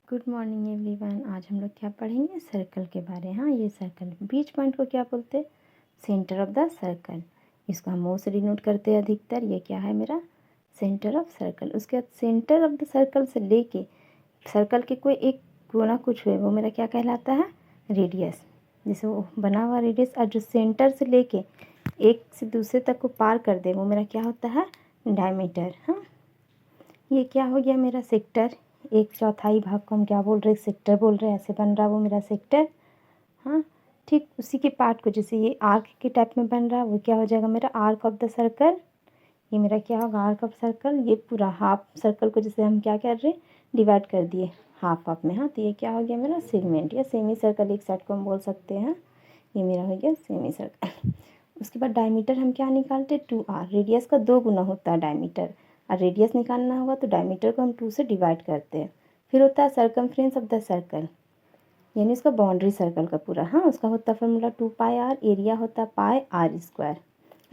Good morning everyone. आज हम लोग क्या पढ़ेंगे? सर्कल के बारे। हाँ, ये सर्कल बीच पॉइंट को क्या बोलते हैं? Centre of the circle. इसको हम ओ से डिनोट करते हैं अधिकतर। ये क्या है मेरा? Centre of circle. उसके बाद सेंटर ऑफ द सर्कल से लेके सर्कल के कोई एक कोना कुछ हुए वो मेरा क्या कहलाता है? रेडियस। जैसे वो बना हुआ रेडियस और जो सेंटर से लेके एक से दूसरे तक को पार कर दे वो मेरा क्या होता है? डायमीटर। हाँ, ये क्या हो गया मेरा? सेक्टर। एक चौथाई भाग को हम क्या बोल रहे हैं? सेक्टर बोल रहे हैं। ऐसे बन रहा वो मेरा सेक्टर। हाँ, ठीक उसी के पार्ट को जैसे ये आर्क के टाइप में बन रहा है वो क्या हो जाएगा मेरा? Arc of the circle. ये मेरा क्या होगा? Arc of circle. ये पूरा हाफ सर्कल को जैसे हम क्या कर रहे हैं? डिवाइड कर दिए हाफ ऑफ में। हाँ, तो ये क्या हो गया मेरा? सेगमेंट या सेमी सर्कल एक साइड को हम बोल सकते हैं। ये मेरा हो गया सेमी सर्कल। उसके बाद डायमीटर हम क्या निकालते हैं? 2r। रेडियस का 2 गुना होता है डायमीटर। और रेडियस निकालना होगा तो डायमीटर को हम 2 से डिवाइड करते हैं। फिर होता है सर्कमफ्रेंस ऑफ द सर्कल, यानी उसका बाउंड्री सर्कल का पूरा। हाँ, उसका होता है फॉर्मूला 2πr। एरिया होता है पाई आर स्क्वायर।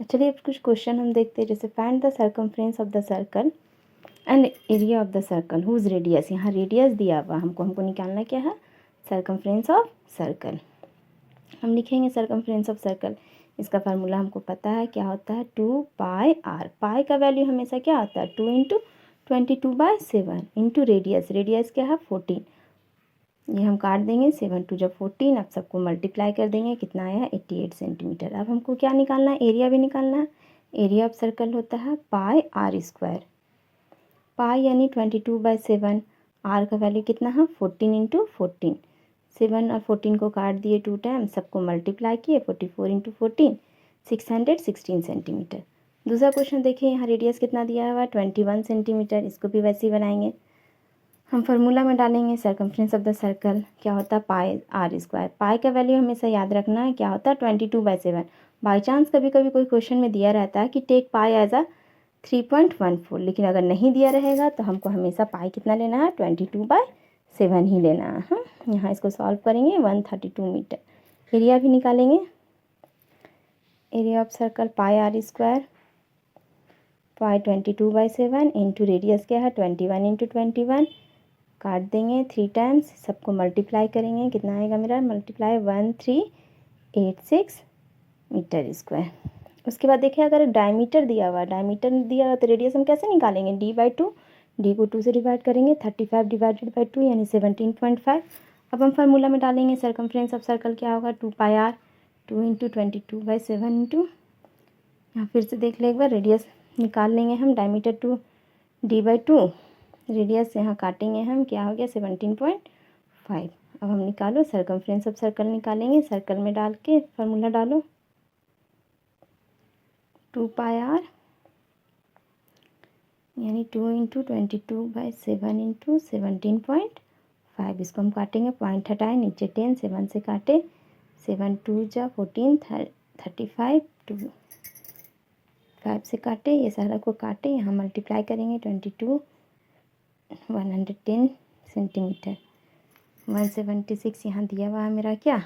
चलिए अब कुछ क्वेश्चन हम देखते हैं। जैसे find the circumference of the circle and area of the circle whose radius. यहाँ रेडियस दिया हुआ हमको निकालना क्या है? Circumference of circle. हम लिखेंगे सर्कमफ्रेंस ऑफ सर्कल। इसका फार्मूला हमको पता है क्या होता है? 2πr। पाई का वैल्यू हमेशा क्या होता है? 2 इंटू 22/7 इंटू रेडियस। रेडियस क्या है? 14। ये हम काट देंगे। 7 टू जब 14। अब सबको मल्टीप्लाई कर देंगे। कितना आया? 88 सेंटीमीटर। अब हमको क्या निकालना है? एरिया भी निकालना है। एरिया ऑफ सर्कल होता है पाई आर स्क्वायर। पाई यानी 22/7। आर का वैल्यू कितना है? 14 इंटू 14। 7 और 14 को काट दिए 2 टाइम, सबको मल्टीप्लाई किए। 44 इंटू 14 616 सेंटीमीटर। दूसरा क्वेश्चन देखिए, यहाँ रेडियस कितना दिया हुआ है? 21 सेंटीमीटर। इसको भी वैसे ही बनाएंगे। हम फार्मूला में डालेंगे सर्कमफ्रेंस ऑफ द सर्कल क्या होता है? पाई आर स्क्वायर। पाई का वैल्यू हमेशा याद रखना है क्या होता है? 22/7। बाई चांस कभी कभी कोई क्वेश्चन में दिया रहता है कि टेक पाई एज अ 3.14, लेकिन अगर नहीं दिया रहेगा तो हमको हमेशा पाई कितना लेना है? 22/7 ही लेना है। हाँ, यहाँ इसको सॉल्व करेंगे। 132 मीटर। एरिया भी निकालेंगे। Area of circle pi r square. Pi 22/7 into radius क्या है? 21 इंटू 21। काट देंगे 3 टाइम्स, सबको मल्टीप्लाई करेंगे। कितना आएगा मेरा? Multiply 1386 metre square. उसके बाद देखिए, अगर डायमीटर दिया हुआ तो रेडियस हम कैसे निकालेंगे? d/2। डी को 2 से डिवाइड करेंगे। 35 डिवाइडेड बाई 2 यानी 17.5। अब हम फार्मूला में डालेंगे सर्कमफ्रेंस ऑफ सर्कल क्या होगा? 2πr। 2 इंटू 22/7 इंटू, यहाँ फिर से देख ले एक बार, रेडियस निकाल लेंगे हम। Diameter 2 d/2। रेडियस यहाँ काटेंगे हम, क्या हो गया? 17.5। अब हम निकालो सर्कमफ्रेंस ऑफ सर्कल निकालेंगे। सर्कल में डाल के फार्मूला डालो 2πr यानी 2 इंटू 22/7 इंटू 17.5। इसको हम काटेंगे, पॉइंट हटाए, नीचे 10, 7 से काटे। 7 2 जा 14, 35 2 5 से काटे। ये सारा को काटे, यहाँ मल्टीप्लाई करेंगे। 22 110 सेंटीमीटर। 176 यहाँ दिया हुआ है मेरा क्या।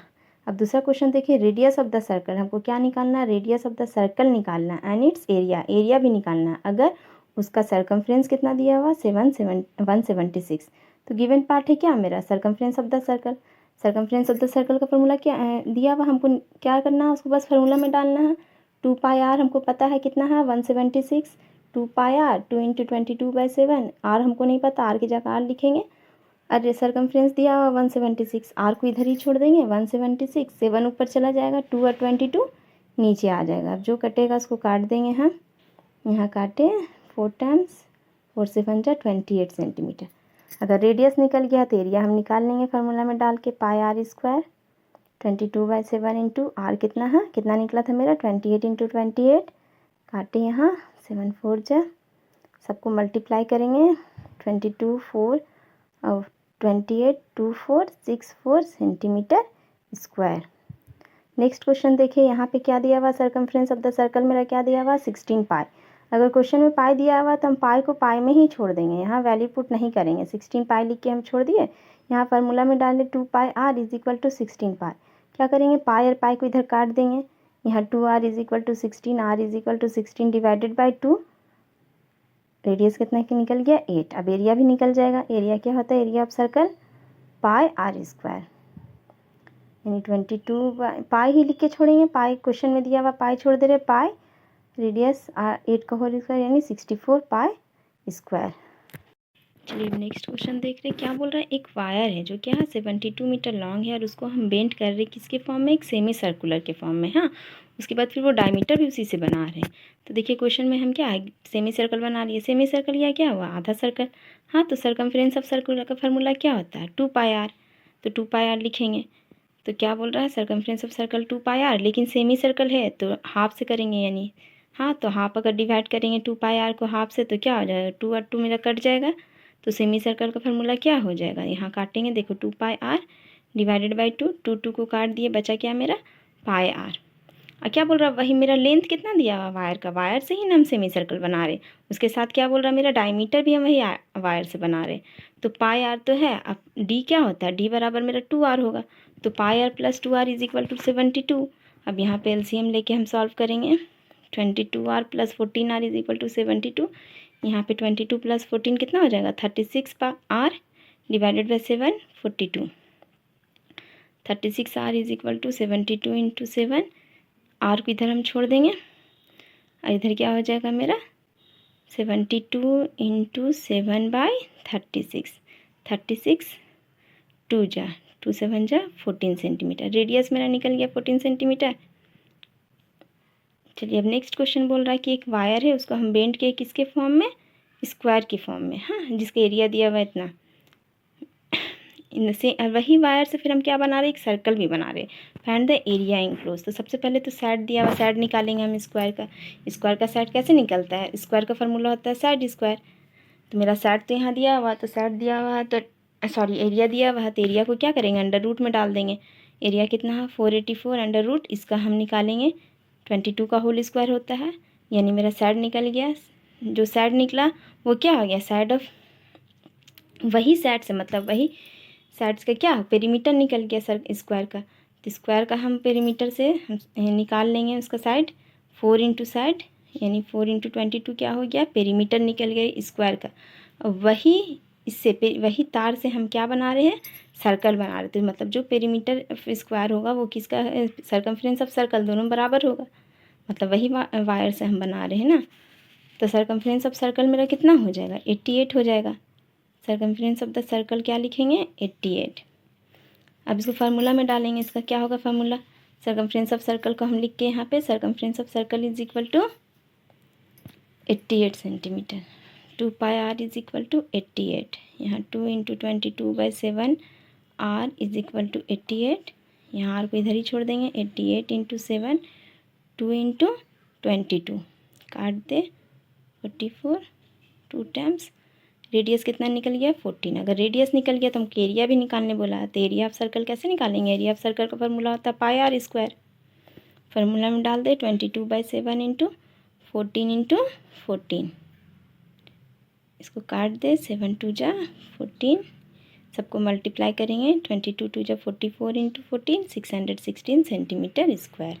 अब दूसरा क्वेश्चन देखिए, रेडियस ऑफ द सर्कल। हमको क्या निकालना है? रेडियस ऑफ द सर्कल निकालना है एंड इट्स एरिया। एरिया भी निकालना है अगर उसका सर्कमफ्रेंस कितना दिया हुआ? 176। तो गिवन पार्ट है क्या मेरा? Circumference of the circle. Circumference of the circle का फॉर्मूला क्या दिया हुआ? हमको क्या करना है? उसको बस फार्मूला में डालना है। 2πr हमको पता है कितना है? 176। 2πr 2 into 22/7। आर हमको नहीं पता, आर की जगह आर लिखेंगे। अरे सर्कमफ्रेंस दिया हुआ 176, आर को इधर ही छोड़ देंगे। 176, 7 ऊपर चला जाएगा, 2 और 22 नीचे आ जाएगा। अब जो कटेगा उसको काट देंगे हम। यहाँ काटे 4 टाइम्स, 4 से 7 जा 28 सेंटीमीटर। अगर रेडियस निकल गया तो एरिया हम निकाल लेंगे फार्मूला में डाल के। पाई आर स्क्वायर 22/7 इंटू आर कितना है? कितना निकला था मेरा? 28 इंटू 28। काटे यहाँ 7 4 जा, सबको मल्टीप्लाई करेंगे। 22 4 और 28 2464 सेंटीमीटर स्क्वायर। नेक्स्ट क्वेश्चन देखिए, यहाँ पे क्या दिया हुआ? सर्कमफ्रेंस ऑफ द सर्कल मेरा क्या दिया हुआ? 16 पाई। अगर क्वेश्चन में पाई दिया हुआ तो हम पाई को पाई में ही छोड़ देंगे, यहाँ वैल्यू पुट नहीं करेंगे। 16 पाई लिख के हम छोड़ दिए। यहाँ फार्मूला में डालें 2πr इज इक्वल टू 16 पाई। क्या करेंगे? पाई और पाई को इधर काट देंगे। यहाँ 2r is equal to 16, r is equal to 16 divided by 2। Radius कितना की निकल गया? 8। अब एरिया भी निकल जाएगा। एरिया क्या होता है? Area of circle pi r square, यानी 22 पाई ही लिख के छोड़ेंगे, पाई क्वेश्चन में दिया हुआ पाई छोड़ दे रहे, पाई रेडियस 8 का होल स्क्वायर यानी 64 पाई स्क्वायर। चलिए अब नेक्स्ट क्वेश्चन देख रहे हैं, क्या बोल रहा है, एक वायर है जो क्या है 72 मीटर लॉन्ग है और उसको हम बेंड कर रहे हैं किसके फॉर्म में, एक सेमी सर्कुलर के फॉर्म में। हाँ, उसके बाद फिर वो डायमीटर भी उसी से बना रहे हैं। तो देखिए क्वेश्चन में हम क्या है, सेमी सर्कल बना रही है, सेमी सर्कल या क्या हुआ, आधा सर्कल। हाँ, तो सर्कमफ्रेंस ऑफ सर्कुलर का फार्मूला क्या होता है, 2 पाई आर, तो 2 पाई आर लिखेंगे। तो क्या बोल रहा है, circumference of circle 2 pi r, लेकिन सेमी सर्कल है तो हाफ से करेंगे यानी, हाँ तो हाफ अगर डिवाइड करेंगे 2 पाई आर को हाफ से तो क्या हो जाएगा, 2 और 2 मेरा कट जाएगा, तो सेमी सर्कल का फार्मूला क्या हो जाएगा, यहाँ काटेंगे, देखो 2 पाई आर डिवाइडेड बाई 2, 2 को काट दिए, बचा क्या मेरा पाई आर। और क्या बोल रहा है, वही मेरा लेंथ कितना दिया हुआ वायर का, वायर से ही ना हम सेमी सर्कल बना रहे, उसके साथ क्या बोल रहा है, मेरा डायमीटर भी हम वही वायर से बना रहे। तो पाई आर तो है, अब डी क्या होता है, डी बराबर मेरा 2 आर होगा, तो pi R plus 2 R is equal to 72। अब यहाँ पे एलसीएम लेके हम सॉल्व करेंगे, 22 r plus 14 r is equal to 72। यहाँ पे 22 प्लस 14 कितना हो जाएगा, 36 r divided by 7, 42। 36 r is equal to 72 into 7, r को इधर हम छोड़ देंगे और इधर क्या हो जाएगा मेरा 72 इंटू 7 बाई 36, 36 2 जा 2 7 जा 14 सेंटीमीटर, रेडियस मेरा निकल गया 14 सेंटीमीटर। चलिए अब नेक्स्ट क्वेश्चन बोल रहा है कि एक वायर है उसको हम बेंड किए किसके फॉर्म में, स्क्वायर के फॉर्म में। हाँ, जिसका एरिया दिया हुआ है इतना, इनसे वही वायर से फिर हम क्या बना रहे हैं, एक सर्कल भी बना रहे हैं। फाइंड द एरिया इनक्लोज, तो सबसे पहले तो साइड दिया हुआ, साइड निकालेंगे हम स्क्वायर का। स्क्वायर का साइड कैसे निकलता है, स्क्वायर का फार्मूला होता है साइड स्क्वायर। तो मेरा साइड तो यहाँ दिया हुआ, तो साइड दिया हुआ है, तो सॉरी एरिया दिया हुआ है, तो एरिया को क्या करेंगे, अंडर रूट में डाल देंगे। एरिया कितना है 484 अंडर रूट, इसका हम निकालेंगे 22 का होल स्क्वायर होता है, यानी मेरा साइड निकल गया। जो साइड निकला वो क्या हो गया, साइड ऑफ, वही साइड से मतलब वही साइड्स का क्या पेरीमीटर निकल गया सर स्क्वायर का। तो स्क्वायर का हम पेरीमीटर से हम निकाल लेंगे उसका साइड, 4 इंटू साइड यानी 4 इंटू 22 क्या हो गया, पेरीमीटर निकल गया स्क्वायर का। और वही इससे वही तार से हम क्या बना रहे हैं, सर्कल बना रहे थे, मतलब जो पेरीमीटर स्क्वायर होगा वो किसका, सर्कमफ्रेंस ऑफ सर्कल दोनों बराबर होगा, मतलब वही वायर से हम बना रहे हैं ना। तो सर्कमफ्रेंस ऑफ सर्कल मेरा कितना हो जाएगा, 88 हो जाएगा। सर्कमफ्रेंस ऑफ द सर्कल क्या लिखेंगे, 88। अब इसको फार्मूला में डालेंगे, इसका क्या होगा फार्मूला, सर्कमफ्रेंस ऑफ सर्कल को हम लिख के यहाँ पे, circumference of circle is equal to 88 centimetre, 2 pi r is equal to 88, यहाँ 2 into 22/7 r is equal to 88, यहाँ आर को इधर ही छोड़ देंगे, 88 इंटू 7, 2 इंटू 22 काट दे 44, 2 टाइम्स रेडियस कितना निकल गया 14। अगर रेडियस निकल गया तो हमको एरिया भी निकालने बोला है, तो एरिया ऑफ सर्कल कैसे निकालेंगे, एरिया ऑफ सर्कल का फार्मूला होता है पाई आर स्क्वायर। फार्मूला में डाल दे 22/7 इंटू 14 इंटू 14, इसको काट दे 7 2 जा 14, सबको मल्टीप्लाई करेंगे 22 2 जा 44 इंटू 14, 616 सेंटीमीटर स्क्वायर।